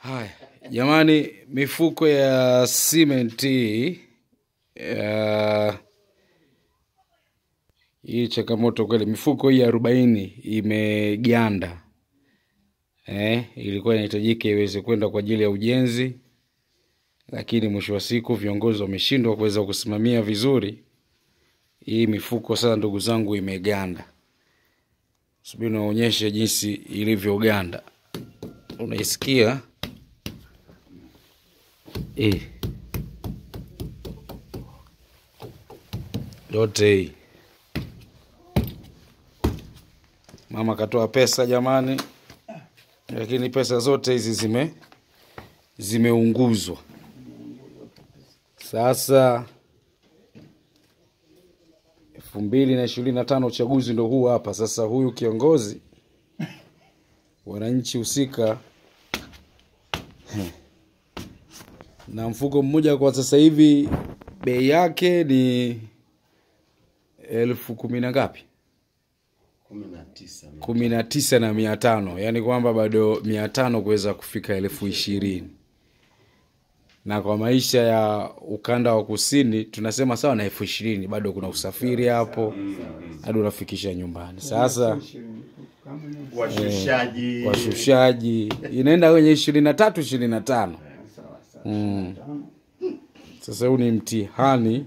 Haya, jamani, mifuko ya simenti hii changamoto kweli. Mifuko hii 40 imeganda. Ilikuwa inahitajika iweze kwenda kwa ajili ya ujenzi, lakini mwisho wa siku viongozi wameshindwa kuweza kusimamia vizuri hii mifuko. Sasa ndugu zangu, imeganda. Subiri naonyeshe jinsi ilivyoganda. Unaisikia? Yote hii. Mama katoa pesa jamani, lakini pesa zote hizi zimeunguzwa. Sasa 2025 uchaguzi ndio huu hapa. Sasa huyu kiongozi, wananchi husika, na mfuko mmoja kwa sasa hivi bei yake ni 10,010 na ngapi? 19,500. Yani kwamba bado 500 kuweza kufika 20,020. Na kwa maisha ya ukanda wa kusini tunasema sawa na 20,020, bado kuna usafiri hapo hadi unafikisha nyumbani. Sasa washushaji inaenda kwenye 23, 25. Sasa huu ni mtihani.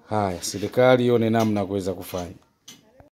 Haya, serikali ione namna kuweza kufanya.